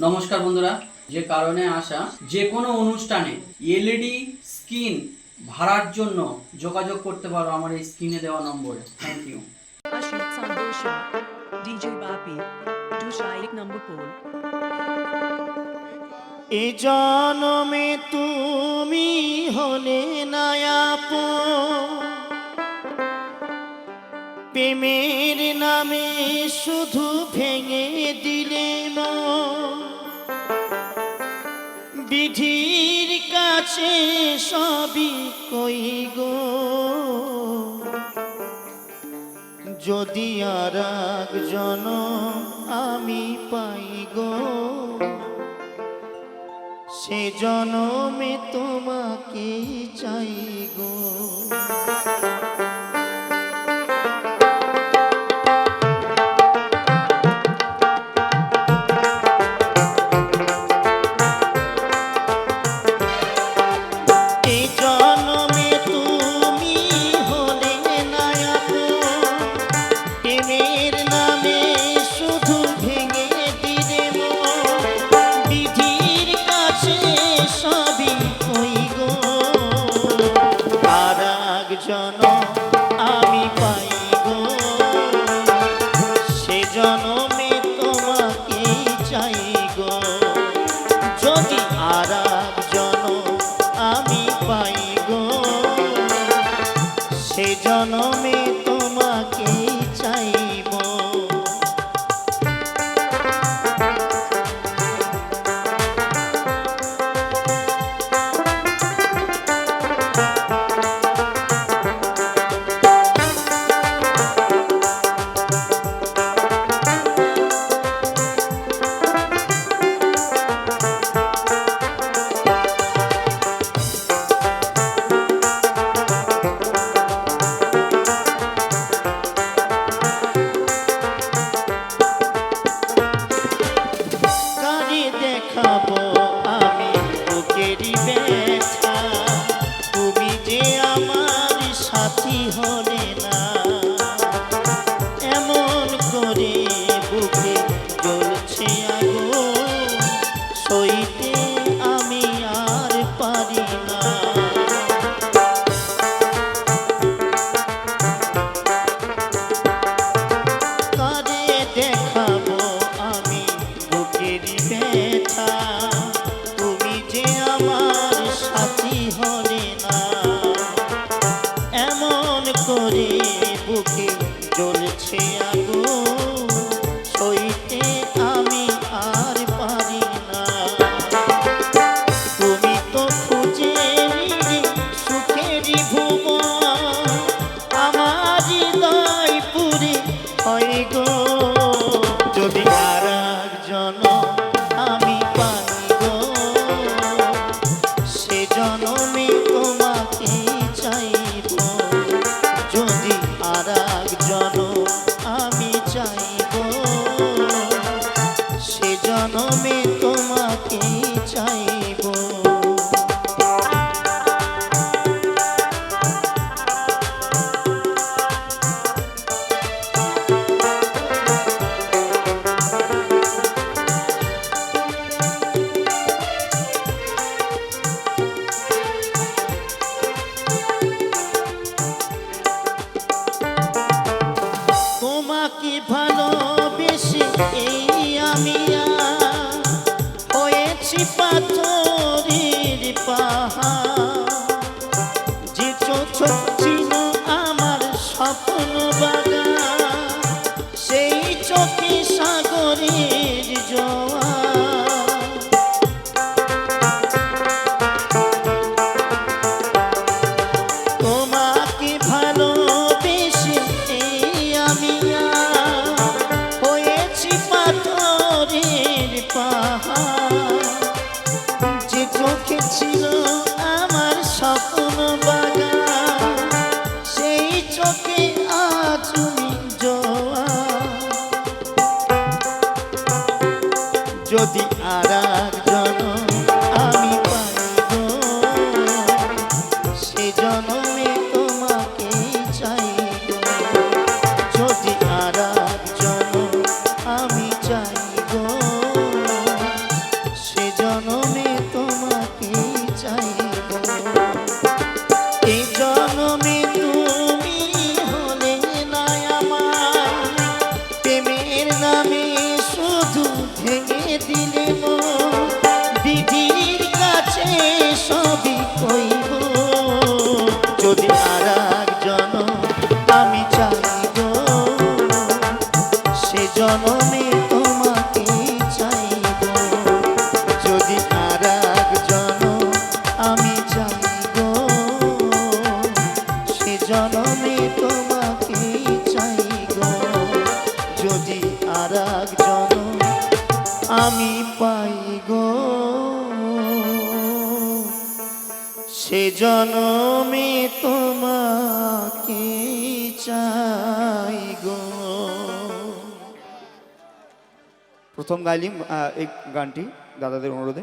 নমস্কার বন্ধুরা, যে কারণে আসা যে কোনো অনুষ্ঠানে এলইডি স্ক্রিন ভাড়ার জন্য যোগাযোগ করতে পারো আমার এই স্ক্রিনে দেওয়া নম্বরে। Thank you. Ashit Sandosha, DJ Bapi, Dushai number 4. এ জনমে তুমি হলে নায়াপন, প্রেমের নামে শুধু ভেঙে দিলে মন। বিধির কাছে সবই কই গো, যদি আর এক জনম আমি পাই গো, সে জনমে তোমাকে চাই গো। এই জনমে তুমি হলে নায়াপন, প্রেমের নামে শুধু ভেঙে দিলে মন। বিধির কাছে সবই কই গো, আর এক জনম আমি পাই গো, সে জনমে তোমাকে চাই গো। যদি আর এক জনম আমি পাই গো, সে জনমে তোমাকে চাইব। কারে দেখাবো আমি বুকেরই ব্যথা, তুমি যে আমার সাথী হলে না। এমন করে বুকে জ্বলছে আগুন, সইতে আমি আর পারি না। কারে দেখাবো আমি বুকেরই ব্যথা, তুমি যে আমার সাথী হলে না। এমন করে বুকে জ্বলছে আগুন, সইতে আমি আর পারি না। তুমি তো খুঁজে নিলে সুখেরই ভুবন, আমার হৃদয় পুরে হয় গো। যদি আর এক জনম আমি পাই গো, সে জনমে তোমাকে চাইব। যদি আর এক জনম আমি চাইব, সে জনমে তোমাকে চাইব। তোমাকে ভালোবেসে এই আমি হয়েছি পাথরের পাহাড়। যে চোখ ছিল আমার স্বপ্ন বাগান, সেই চোখে সাগরের জোয়ার। তোমাকে ভালোবেসে এই আমি হয়েছি পাথরের পাহাড়। যে চোখে ছিল আমার স্বপ্ন বাগান, সেই চোখে আজ তুমি জোয়ার। যদি আর এক জনম আমি পাই গো, সে জনমে তোমাকে চাইব। যদি আর এক জনম আমি চাইব, দিলে মন দিদির কাছে সবই কইব যদি আর একজন আমি চাইব সে জনমে তোমাকে চাইব যদি আর একজন আমি চাইব সে জনমে তোমাকে চাইব যদি আর একজন আমি পাই গো সে জনমে তোমাকে চাই গো। প্রথম গাইলিম এই গানটি দাদাদের অনুরোধে।